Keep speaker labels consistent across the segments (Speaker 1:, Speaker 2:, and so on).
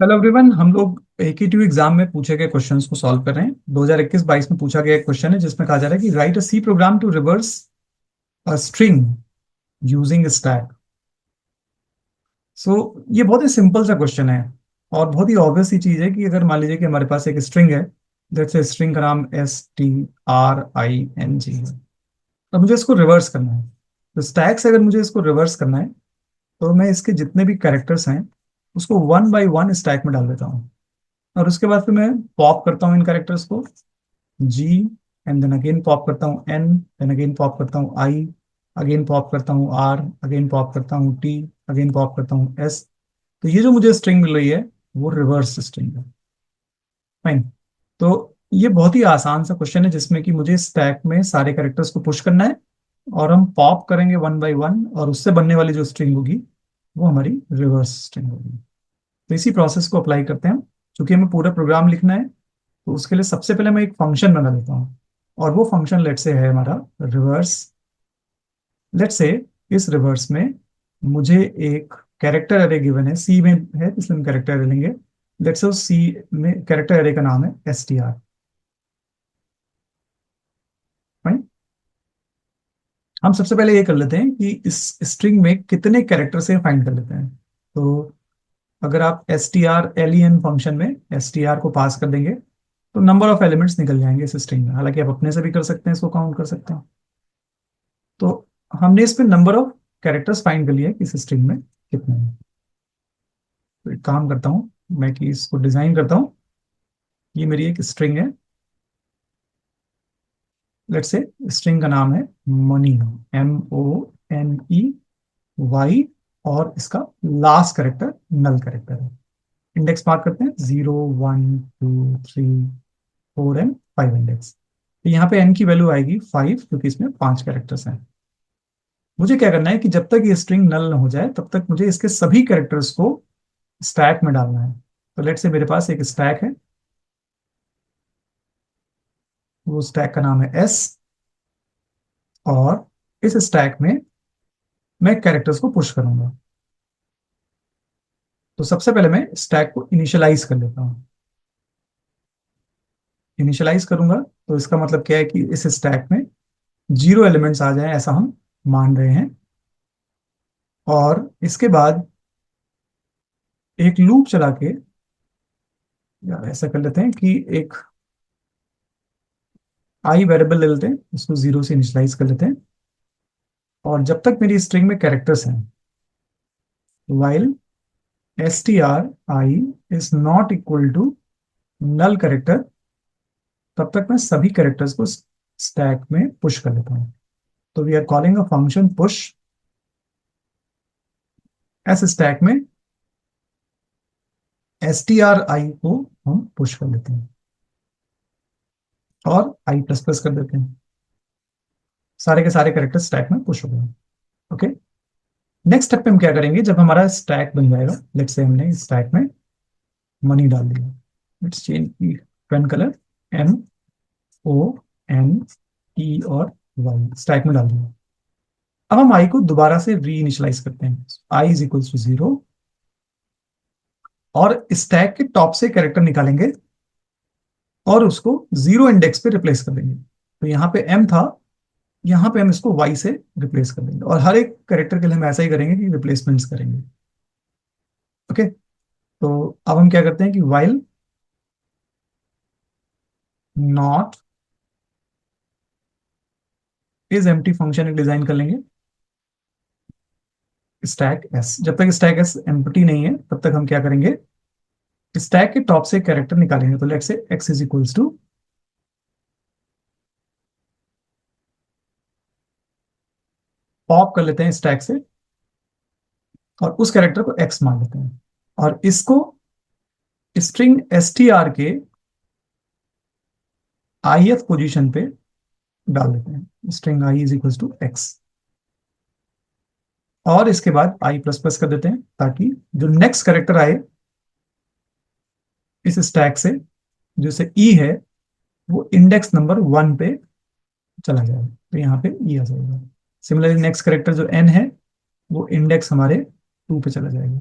Speaker 1: Hello everyone. हम लोग AKTU exam में पूछे गए क्वेश्चंस को सॉल्व कर रहे हैं। 2021-22 में पूछा गया एक क्वेश्चन है जिसमें कहा जा रहा है कि write a C program to reverse a string using stack. So ये बहुत ही सिंपल सा क्वेश्चन है और बहुत ही ऑब्वियस सी चीज है कि अगर मान लीजिए कि हमारे पास एक स्ट्रिंग है, जैसे स्ट्रिंग का नाम STRING है, तो मुझे इसको रिवर्स करना है। तो स्टैक से अगर मुझे इसको रिवर्स करना है तो मैं इसके जितने भी कैरेक्टर्स हैं उसको वन बाय वन स्टैक में डाल देता हूँ, और उसके बाद फिर मैं पॉप करता हूँ इन कैरेक्टर्स को G, and then again pop करता हूँ N, देन अगेन पॉप करता हूँ I, अगेन पॉप करता हूँ R, अगेन पॉप करता हूँ T, अगेन पॉप करता हूँ S। तो ये जो मुझे स्ट्रिंग मिल रही है वो रिवर्स स्ट्रिंग है। फाइन। तो ये बहुत ही आसान सा क्वेश्चन है जिसमें कि मुझे स्टैक में सारे कैरेक्टर्स को पुश करना है और हम पॉप करेंगे वन बाय वन, और उससे बनने वाली जो स्ट्रिंग होगी वो हमारी रिवर्स स्ट्रिंग होगी। तो इसी प्रोसेस को अप्लाई करते हैं। चूंकि हमें पूरा प्रोग्राम लिखना है तो उसके लिए सबसे पहले मैं एक फंक्शन बना देता हूँ, और वो फंक्शन लेट से है हमारा रिवर्स। लेट से इस रिवर्स में मुझे एक कैरेक्टर एरे गिवन है, सी में है इसलिए हम कैरेक्टर एरे लेंगे। लेट से उस सी में कैरेक्टर एरे का नाम है STR। फाइन। हम सबसे पहले ये कर लेते हैं कि इस स्ट्रिंग में कितने कैरेक्टर से फाइंड कर लेते हैं। तो अगर आप STRLEN फंक्शन में STR को पास कर देंगे तो नंबर ऑफ एलिमेंट्स निकल जाएंगे इस स्ट्रिंग में। हालांकि आप अपने से भी कर सकते हैं, इसको काउंट कर सकते हैं। तो हमने इसमें नंबर ऑफ कैरेक्टर्स फाइंड कर लिया कि इस स्ट्रिंग में कितने हैं। तो एक काम करता हूँ मैं कि इसको डिजाइन करता हूँ। ये मेरी एक स्ट्रिंग है। लेट्स से स्ट्रिंग का नाम है मनी, MONEY, और इसका लास्ट कैरेक्टर नल कैरेक्टर है। इंडेक्स मार्क करते हैं 0 1 2 3 4 एंड 5 इंडेक्स। तो यहाँ पे एन की वैल्यू आएगी 5, क्योंकि इसमें 5 कैरेक्टर्स हैं। मुझे क्या करना है कि जब तक ये स्ट्रिंग नल न हो जाए तब तक मुझे इसके सभी कैरेक्टर्स को स्टैक में डालना है। तो लेट से मेरे पास एक स्टैक है, वो स्टैक का नाम है S, और इस स्टैक में मैं कैरेक्टर्स को पुश करूंगा। तो सबसे पहले मैं स्टैक को इनिशियलाइज कर लेता हूँ। इनिशियलाइज करूंगा तो इसका मतलब क्या है कि इस स्टैक में 0 एलिमेंट्स आ जाएं, ऐसा हम मान रहे हैं। और इसके बाद एक लूप चला के, या ऐसा कर लेते हैं कि एक आई वेरिएबल ले लेते हैं, उसको 0 से इनिशियलाइज कर लेते हैं। और जब तक मेरी स्ट्रिंग में कैरेक्टर्स हैं, while STRI is not equal to null character, तब तक मैं सभी कैरेक्टर्स को स्टैक में पुश कर लेता हूँ। तो we are calling a function push. S stack में STRI को हम पुश कर लेते हैं और I++ कर देते हैं। सारे के सारे कैरेक्टर स्टैक में पुश हो गए। ओके। नेक्स्ट स्टेप पे हम क्या करेंगे, जब हमारा स्टैक बन जाएगा, लेट्स से हमने स्टैक में मनी डाल दिया, लेट्स चेंज की पेन कलर, MONE और वाई स्टैक में डाल दिया। अब हम आई को दोबारा से री इनिशलाइज करते हैं। आई इज इक्वल टू 0, और स्टैक के टॉप से कैरेक्टर निकालेंगे और उसको 0 इंडेक्स पे रिप्लेस कर देंगे। तो यहाँ पे M था, यहाँ पे हम इसको Y से रिप्लेस कर देंगे, और हर एक कैरेक्टर के लिए हम ऐसा ही करेंगे कि रिप्लेसमेंट्स करेंगे। ओके। तो अब हम क्या करते हैं कि while not is empty function एक डिजाइन कर लेंगे, स्टैक S। जब तक स्टैक S एम्प्टी नहीं है तब तक हम क्या करेंगे, स्टैक के टॉप से कैरेक्टर निकालेंगे। तो let's say x is equals to, pop कर लेते हैं स्टैक से और उस कैरेक्टर को x मान लेते हैं, और इसको स्ट्रिंग STR के ith पोजीशन पे डाल देते हैं। String I is equals to x, और इसके बाद I++ कर देते हैं ताकि जो नेक्स्ट कैरेक्टर आए इस स्टैक से, जैसे E है, वो इंडेक्स नंबर 1 पे चला जाएगा। तो यहाँ पे E आ जाएगा। सिमिलरली नेक्स्ट कैरेक्टर जो N है वो इंडेक्स हमारे 2 पे चला जाएगा।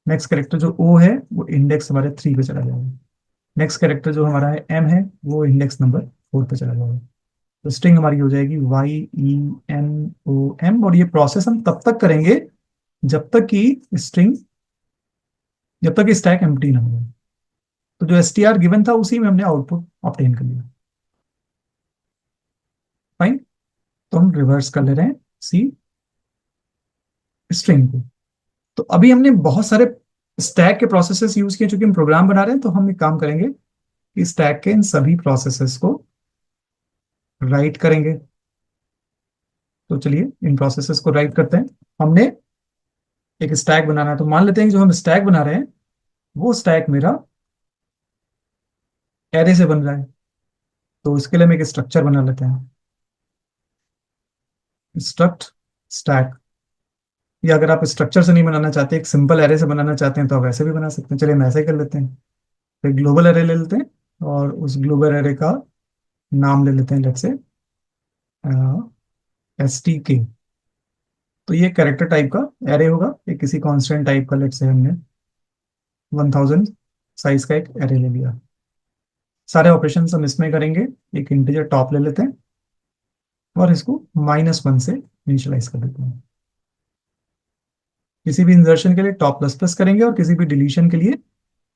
Speaker 1: नेक्स्ट कैरेक्टर जो ओ है वो इंडेक्स हमारे 3 पे चला जाएगा। नेक्स्ट कैरेक्टर जो हमारा है एम है वो इंडेक्स नंबर 4 पे चला जाएगा। तो स्ट्रिंग हमारी हो जाएगी YENOM, और ये प्रोसेस हम तब तक करेंगे जब तक कि स्ट्रिंग जब तक स्टैक एम्प्टी ना हो जाए। तो जो STR गिवन था उसी में हमने आउटपुट ऑब्टेन कर लिया। फाइन। तो हम रिवर्स कर ले रहे हैं सी स्ट्रिंग को। तो अभी हमने बहुत सारे स्टैक के प्रोसेसेस यूज किए, चूंकि हम प्रोग्राम बना रहे हैं तो हम एक काम करेंगे कि स्टैक के इन सभी प्रोसेसेस को राइट करेंगे। तो चलिए इन प्रोसेसेस को राइट करते हैं। हमने एक स्टैक बनाना है, तो मान लेते हैं कि जो हम स्टैक बना रहे हैं वो स्टैक मेरा एरे से बन रहा है। तो इसके लिए हम एक स्ट्रक्चर बना लेते हैं, स्ट्रक्ट स्टैक। या अगर आप स्ट्रक्चर से नहीं बनाना चाहते, एक सिंपल एरे से बनाना चाहते हैं, तो आप वैसे भी बना सकते हैं। चलिए हम ऐसे ही कर लेते हैं। तो एक ग्लोबल एरे ले लेते हैं और उस ग्लोबल एरे का नाम ले लेते हैं, लेट्स से STK। तो ये कैरेक्टर टाइप का एरे होगा, ये किसी कांस्टेंट टाइप का, लेट्स से हमने 1000 साइज का एक एरे ले लिया। सारे ऑपरेशन हम इसमें करेंगे। एक इंटीजर टॉप ले लेते हैं और इसको -1 से इनिशियलाइज कर देते हैं। किसी भी इंसर्शन के लिए टॉप प्लस प्लस करेंगे और किसी भी डिलीशन के लिए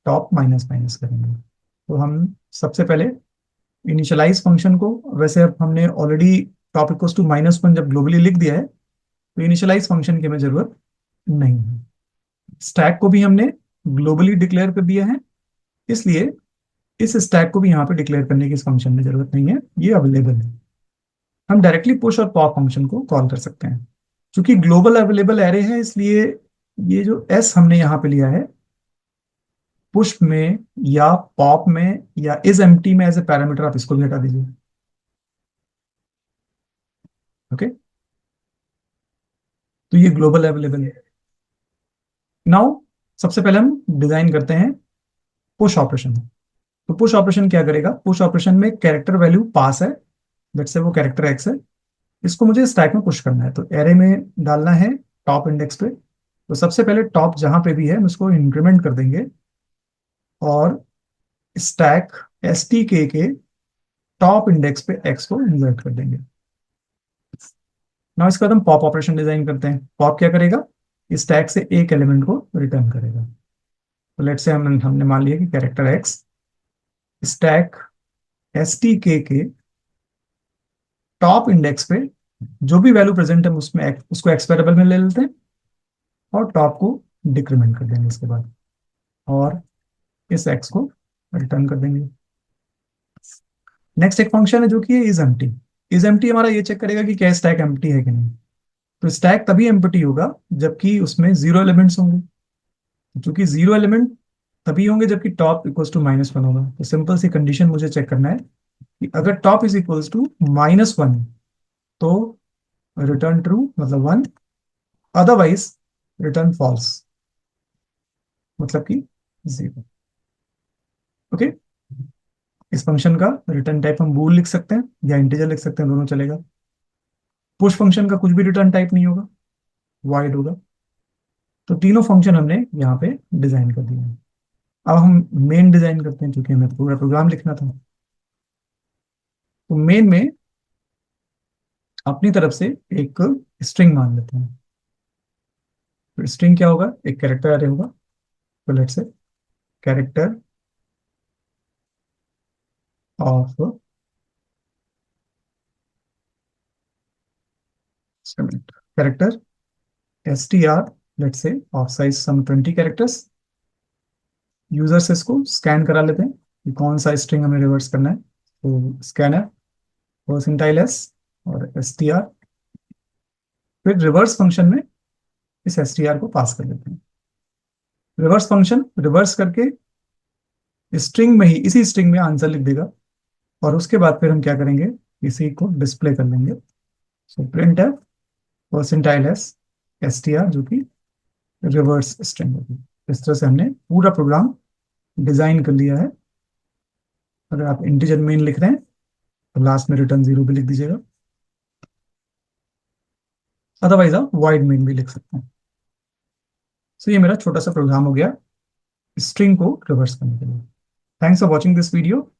Speaker 1: टॉप माइनस माइनस करेंगे। तो हम सबसे पहले इनिशियलाइज फंक्शन को, वैसे अब हमने ऑलरेडी टॉप इक्वल्स टू -1 जब ग्लोबली लिख दिया है, तो इनिशियलाइज फंक्शन की हमें जरूरत नहीं है। स्टैक को भी हमने ग्लोबली डिक्लेयर कर दिया है, इसलिए इस स्टैक को भी यहाँ पे डिक्लेयर करने की इस फंक्शन में जरूरत नहीं है, ये अवेलेबल है। हम डायरेक्टली पुश और पॉप फंक्शन को कॉल कर सकते हैं। चूंकि ग्लोबल अवेलेबल एरे है, इसलिए ये जो एस हमने यहाँ पे लिया है, पुश में या पॉप में या इज एम्प्टी में एज ए पैरामीटर, आप इसको भी हटा दीजिए। ओके, तो ये ग्लोबल अवेलेबल है। नाउ सबसे पहले हम डिजाइन करते हैं पुश ऑपरेशन। तो पुश ऑपरेशन क्या करेगा? पुश ऑपरेशन में कैरेक्टर वैल्यू पास है, लेट्स से वो कैरेक्टर एक्स है। इसको मुझे स्टैक में पुश करना है, तो एरे में डालना है टॉप इंडेक्स पे। तो सबसे पहले टॉप जहां पे भी है हम उसको इंक्रीमेंट कर देंगे और स्टैक STK के टॉप इंडेक्स पे एक्स को इंसर्ट कर देंगे। ना इसके बाद हम पॉप ऑपरेशन डिजाइन करते हैं। पॉप क्या करेगा? इस टैग से एक एलिमेंट को रिटर्न करेगा। तो लेट्स से हमने मान लिया कि कैरेक्टर एक्स स्टैक STK के टॉप इंडेक्स पे जो भी वैल्यू प्रेजेंट है उसमें उसको एक्स वेरिएबल में ले लेते हैं और टॉप को डिक्रीमेंट कर देंगे इसके बाद, और इस एक्स को रिटर्न कर देंगे। नेक्स्ट एक फंक्शन है जो कि इज एम्प्टी। इज एम्प्टी हमारा ये चेक करेगा कि क्या स्टैक एम्प्टी है कि नहीं। तो स्टैक तभी एम्प्टी होगा जबकि उसमें 0 एलिमेंट्स होंगे। क्योंकि 0 एलिमेंट तभी होंगे जबकि टॉप इक्वल्स टू -1 होगा। तो सिंपल सी कंडीशन मुझे चेक करना है कि अगर टॉप इज इक्वल्स टू -1 तो रिटर्न ट्रू, मतलब 1, अदरवाइज रिटर्न फॉल्स, मतलब कि 0। ओके, इस फंक्शन का रिटर्न टाइप हम बूल लिख सकते हैं या इंटीजर लिख सकते हैं, दोनों चलेगा। पुश फंक्शन का कुछ भी रिटर्न टाइप नहीं होगा, वाइड होगा। तो तीनों फंक्शन हमने यहाँ पे डिजाइन कर दिए हैं। अब हम मेन डिजाइन करते हैं, क्योंकि हमें पूरा प्रोग्राम लिखना था। तो मेन में अपनी तरफ से एक स्ट्रिंग मान लेते हैं। तो स्ट्रिंग क्या होगा? एक कैरेक्टर अरे होगा। तो let's say character of character STR, let's say of size some 20 characters. User से इसको स्कैन करा लेते हैं कि कौन सा स्ट्रिंग हमें रिवर्स करना है। तो स्कैनर परसेंटाइल एस और STR, फिर रिवर्स फंक्शन में इस STR को पास कर देते हैं। रिवर्स फंक्शन रिवर्स करके स्ट्रिंग में ही, इसी स्ट्रिंग में आंसर लिख देगा, और उसके बाद फिर हम क्या करेंगे, इसी को डिस्प्ले कर लेंगे। सो प्रिंट है परसेंटाइल एस STR, जो कि रिवर्स स्ट्रिंग होगी। इस तरह से हमने पूरा प्रोग्राम डिजाइन कर लिया है। अगर आप इंटीजर मेन लिख रहे हैं तो लास्ट में रिटर्न 0 भी लिख दीजिएगा, अदरवाइज आप वाइड मेन भी लिख सकते हैं। सो ये मेरा छोटा सा प्रोग्राम हो गया स्ट्रिंग को रिवर्स करने के लिए। Thanks for watching this video.